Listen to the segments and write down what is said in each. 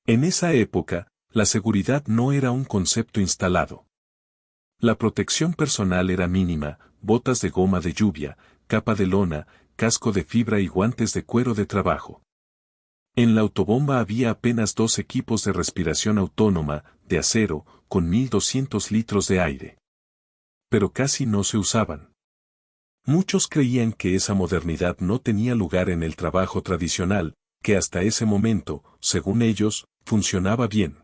En esa época, la seguridad no era un concepto instalado. La protección personal era mínima: botas de goma de lluvia, capa de lona, casco de fibra y guantes de cuero de trabajo. En la autobomba había apenas 2 equipos de respiración autónoma, de acero, con 1200 litros de aire. Pero casi no se usaban. Muchos creían que esa modernidad no tenía lugar en el trabajo tradicional, que hasta ese momento, según ellos, funcionaba bien.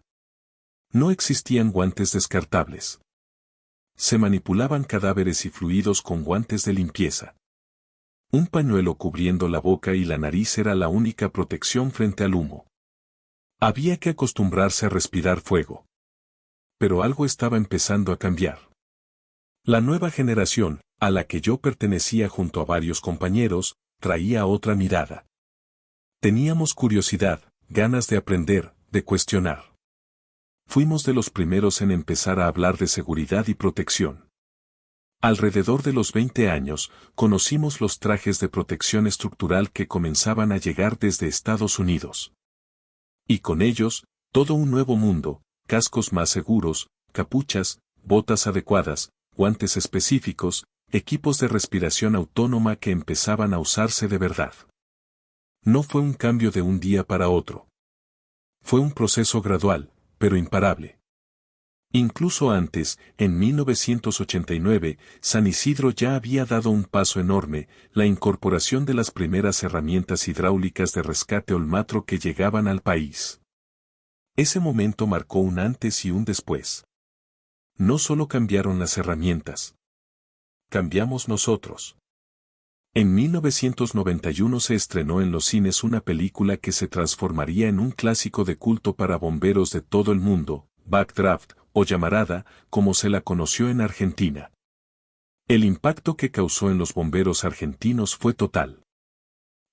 No existían guantes descartables. Se manipulaban cadáveres y fluidos con guantes de limpieza. Un pañuelo cubriendo la boca y la nariz era la única protección frente al humo. Había que acostumbrarse a respirar fuego. Pero algo estaba empezando a cambiar. La nueva generación, a la que yo pertenecía junto a varios compañeros, traía otra mirada. Teníamos curiosidad, ganas de aprender, de cuestionar. Fuimos de los primeros en empezar a hablar de seguridad y protección. Alrededor de los 20 años, conocimos los trajes de protección estructural que comenzaban a llegar desde Estados Unidos. Y con ellos, todo un nuevo mundo: cascos más seguros, capuchas, botas adecuadas, guantes específicos, equipos de respiración autónoma que empezaban a usarse de verdad. No fue un cambio de un día para otro. Fue un proceso gradual, pero imparable. Incluso antes, en 1989, San Isidro ya había dado un paso enorme: la incorporación de las primeras herramientas hidráulicas de rescate Olmatro que llegaban al país. Ese momento marcó un antes y un después. No solo cambiaron las herramientas. Cambiamos nosotros. En 1991 se estrenó en los cines una película que se transformaría en un clásico de culto para bomberos de todo el mundo: Backdraft, o Llamarada, como se la conoció en Argentina. El impacto que causó en los bomberos argentinos fue total.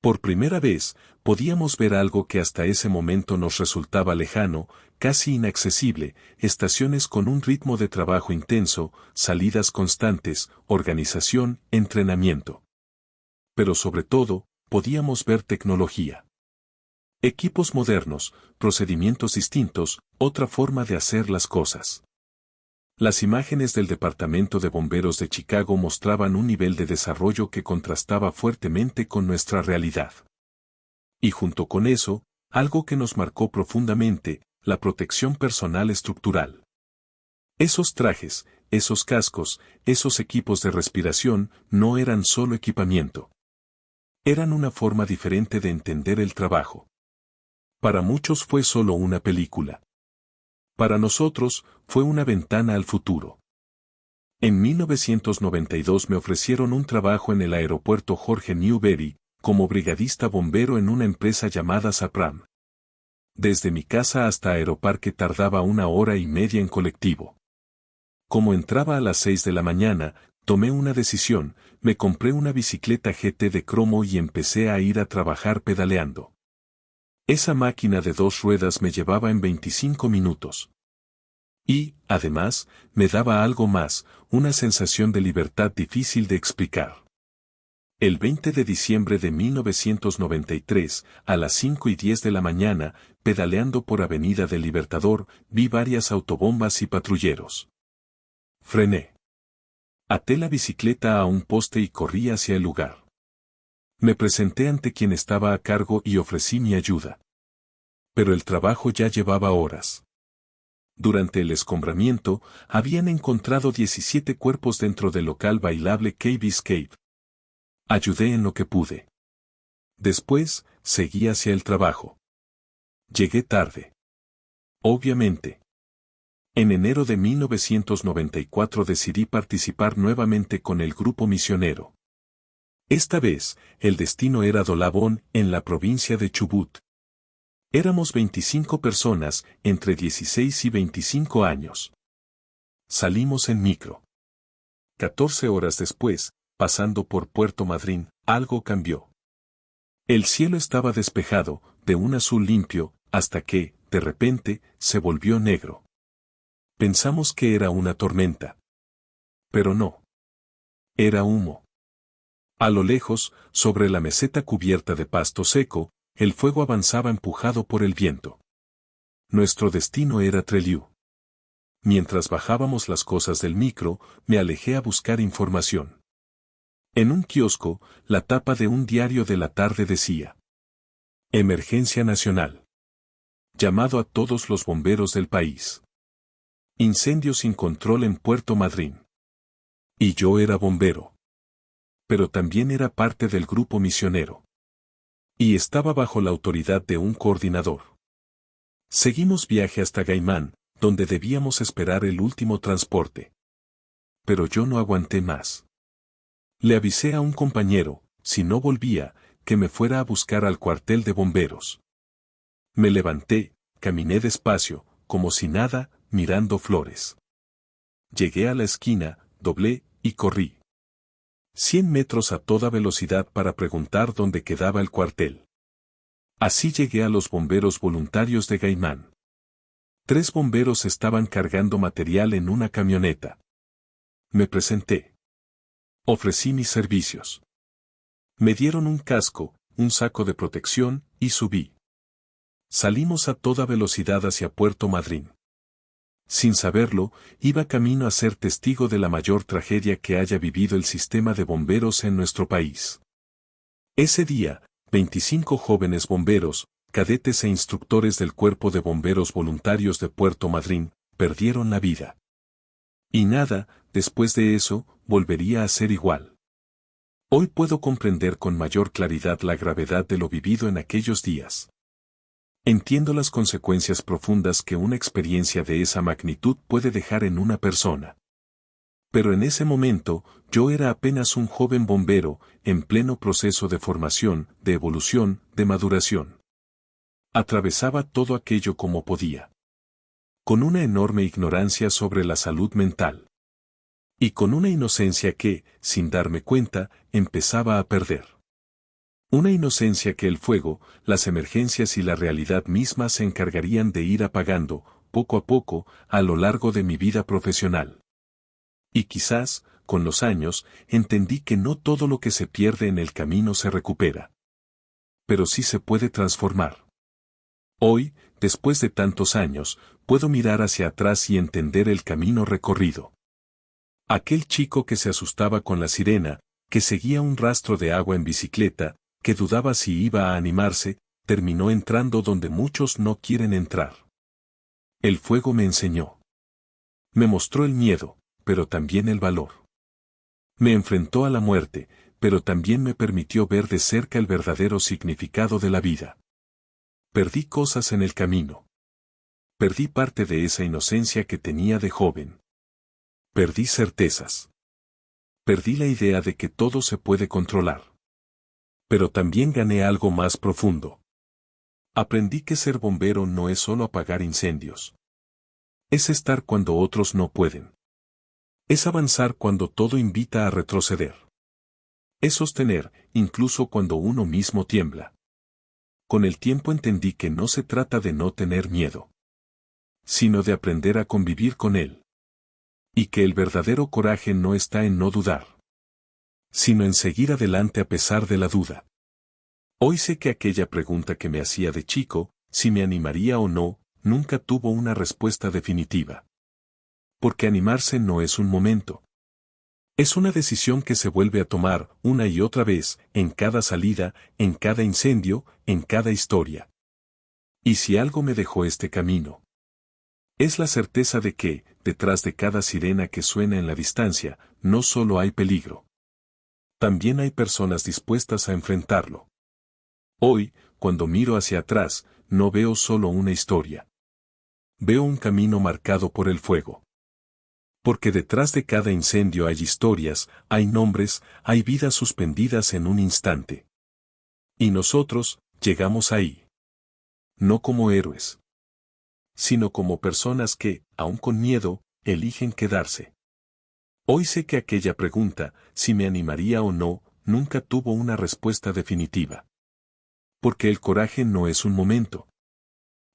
Por primera vez, podíamos ver algo que hasta ese momento nos resultaba lejano, casi inaccesible: estaciones con un ritmo de trabajo intenso, salidas constantes, organización, entrenamiento. Pero sobre todo, podíamos ver tecnología. Equipos modernos, procedimientos distintos, otra forma de hacer las cosas. Las imágenes del Departamento de Bomberos de Chicago mostraban un nivel de desarrollo que contrastaba fuertemente con nuestra realidad. Y junto con eso, algo que nos marcó profundamente: la protección personal estructural. Esos trajes, esos cascos, esos equipos de respiración, no eran solo equipamiento. Eran una forma diferente de entender el trabajo. Para muchos fue solo una película. Para nosotros, fue una ventana al futuro. En 1992 me ofrecieron un trabajo en el aeropuerto Jorge Newbery, como brigadista bombero en una empresa llamada Sapram. Desde mi casa hasta Aeroparque tardaba 1 hora y media en colectivo. Como entraba a las 6 de la mañana, tomé una decisión: me compré una bicicleta GT de cromo y empecé a ir a trabajar pedaleando. Esa máquina de 2 ruedas me llevaba en 25 minutos. Y, además, me daba algo más: una sensación de libertad difícil de explicar. El 20 de diciembre de 1993, a las 5:10 de la mañana, pedaleando por Avenida del Libertador, vi varias autobombas y patrulleros. Frené. Até la bicicleta a un poste y corrí hacia el lugar. Me presenté ante quien estaba a cargo y ofrecí mi ayuda. Pero el trabajo ya llevaba horas. Durante el escombramiento, habían encontrado 17 cuerpos dentro del local bailable KB's Cave. Ayudé en lo que pude. Después, seguí hacia el trabajo. Llegué tarde. Obviamente. En enero de 1994 decidí participar nuevamente con el grupo misionero. Esta vez, el destino era Dolabón, en la provincia de Chubut. Éramos 25 personas, entre 16 y 25 años. Salimos en micro. 14 horas después, pasando por Puerto Madryn, algo cambió. El cielo estaba despejado, de un azul limpio, hasta que, de repente, se volvió negro. Pensamos que era una tormenta. Pero no. Era humo. A lo lejos, sobre la meseta cubierta de pasto seco, el fuego avanzaba empujado por el viento. Nuestro destino era Trelew. Mientras bajábamos las cosas del micro, me alejé a buscar información. En un kiosco, la tapa de un diario de la tarde decía: Emergencia nacional. Llamado a todos los bomberos del país. Incendio sin control en Puerto Madryn. Y yo era bombero. Pero también era parte del grupo misionero. Y estaba bajo la autoridad de un coordinador. Seguimos viaje hasta Gaimán, donde debíamos esperar el último transporte. Pero yo no aguanté más. Le avisé a un compañero, si no volvía, que me fuera a buscar al cuartel de bomberos. Me levanté, caminé despacio, como si nada, mirando flores. Llegué a la esquina, doblé, y corrí. 100 metros a toda velocidad para preguntar dónde quedaba el cuartel. Así llegué a los bomberos voluntarios de Gaimán. 3 bomberos estaban cargando material en una camioneta. Me presenté. Ofrecí mis servicios. Me dieron un casco, un saco de protección, y subí. Salimos a toda velocidad hacia Puerto Madryn. Sin saberlo, iba camino a ser testigo de la mayor tragedia que haya vivido el sistema de bomberos en nuestro país. Ese día, 25 jóvenes bomberos, cadetes e instructores del Cuerpo de Bomberos Voluntarios de Puerto Madryn, perdieron la vida. Y nada, después de eso, volvería a ser igual. Hoy puedo comprender con mayor claridad la gravedad de lo vivido en aquellos días. Entiendo las consecuencias profundas que una experiencia de esa magnitud puede dejar en una persona. Pero en ese momento, yo era apenas un joven bombero, en pleno proceso de formación, de evolución, de maduración. Atravesaba todo aquello como podía. Con una enorme ignorancia sobre la salud mental. Y con una inocencia que, sin darme cuenta, empezaba a perder. Una inocencia que el fuego, las emergencias y la realidad misma se encargarían de ir apagando, poco a poco, a lo largo de mi vida profesional. Y quizás, con los años, entendí que no todo lo que se pierde en el camino se recupera. Pero sí se puede transformar. Hoy, después de tantos años, puedo mirar hacia atrás y entender el camino recorrido. Aquel chico que se asustaba con la sirena, que seguía un rastro de agua en bicicleta, que dudaba si iba a animarse, terminó entrando donde muchos no quieren entrar. El fuego me enseñó. Me mostró el miedo, pero también el valor. Me enfrentó a la muerte, pero también me permitió ver de cerca el verdadero significado de la vida. Perdí cosas en el camino. Perdí parte de esa inocencia que tenía de joven. Perdí certezas. Perdí la idea de que todo se puede controlar. Pero también gané algo más profundo. Aprendí que ser bombero no es solo apagar incendios. Es estar cuando otros no pueden. Es avanzar cuando todo invita a retroceder. Es sostener, incluso cuando uno mismo tiembla. Con el tiempo entendí que no se trata de no tener miedo, sino de aprender a convivir con él. Y que el verdadero coraje no está en no dudar, sino en seguir adelante a pesar de la duda. Hoy sé que aquella pregunta que me hacía de chico, si me animaría o no, nunca tuvo una respuesta definitiva. Porque animarse no es un momento. Es una decisión que se vuelve a tomar una y otra vez, en cada salida, en cada incendio, en cada historia. Y si algo me dejó este camino, es la certeza de que, detrás de cada sirena que suena en la distancia, no solo hay peligro. También hay personas dispuestas a enfrentarlo. Hoy, cuando miro hacia atrás, no veo solo una historia. Veo un camino marcado por el fuego. Porque detrás de cada incendio hay historias, hay nombres, hay vidas suspendidas en un instante. Y nosotros, llegamos ahí. No como héroes, sino como personas que, aun con miedo, eligen quedarse. Hoy sé que aquella pregunta, si me animaría o no, nunca tuvo una respuesta definitiva. Porque el coraje no es un momento.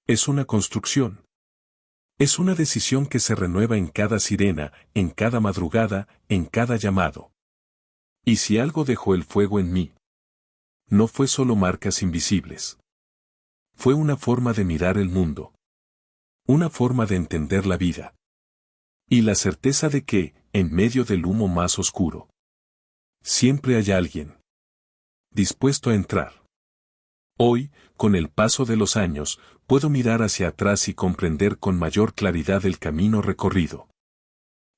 Es una construcción. Es una decisión que se renueva en cada sirena, en cada madrugada, en cada llamado. Y si algo dejó el fuego en mí, no fue solo marcas invisibles. Fue una forma de mirar el mundo. Una forma de entender la vida. Y la certeza de que, en medio del humo más oscuro, siempre hay alguien dispuesto a entrar. Hoy, con el paso de los años, puedo mirar hacia atrás y comprender con mayor claridad el camino recorrido.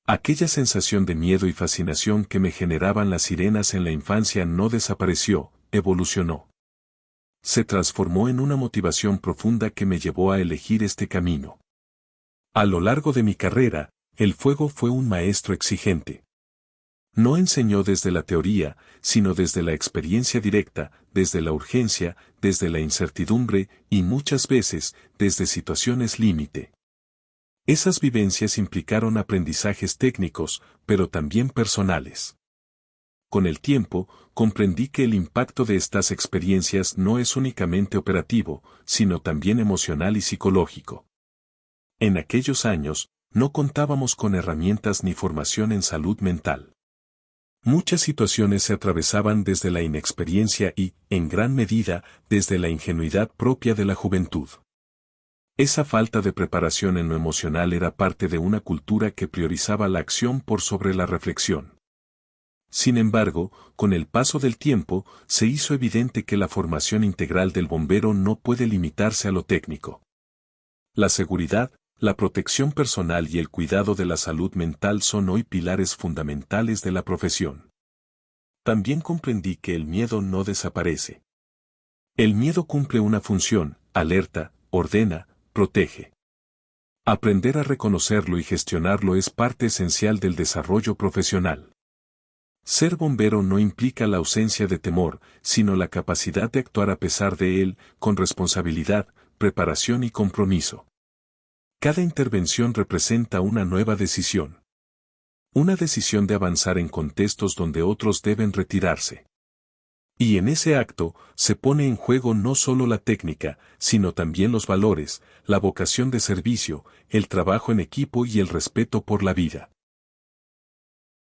Aquella sensación de miedo y fascinación que me generaban las sirenas en la infancia no desapareció, evolucionó. Se transformó en una motivación profunda que me llevó a elegir este camino. A lo largo de mi carrera, el fuego fue un maestro exigente. No enseñó desde la teoría, sino desde la experiencia directa, desde la urgencia, desde la incertidumbre y muchas veces desde situaciones límite. Esas vivencias implicaron aprendizajes técnicos, pero también personales. Con el tiempo, comprendí que el impacto de estas experiencias no es únicamente operativo, sino también emocional y psicológico. En aquellos años, no contábamos con herramientas ni formación en salud mental. Muchas situaciones se atravesaban desde la inexperiencia y, en gran medida, desde la ingenuidad propia de la juventud. Esa falta de preparación en lo emocional era parte de una cultura que priorizaba la acción por sobre la reflexión. Sin embargo, con el paso del tiempo, se hizo evidente que la formación integral del bombero no puede limitarse a lo técnico. La seguridad, la protección personal y el cuidado de la salud mental son hoy pilares fundamentales de la profesión. También comprendí que el miedo no desaparece. El miedo cumple una función, alerta, ordena, protege. Aprender a reconocerlo y gestionarlo es parte esencial del desarrollo profesional. Ser bombero no implica la ausencia de temor, sino la capacidad de actuar a pesar de él, con responsabilidad, preparación y compromiso. Cada intervención representa una nueva decisión. Una decisión de avanzar en contextos donde otros deben retirarse. Y en ese acto, se pone en juego no solo la técnica, sino también los valores, la vocación de servicio, el trabajo en equipo y el respeto por la vida.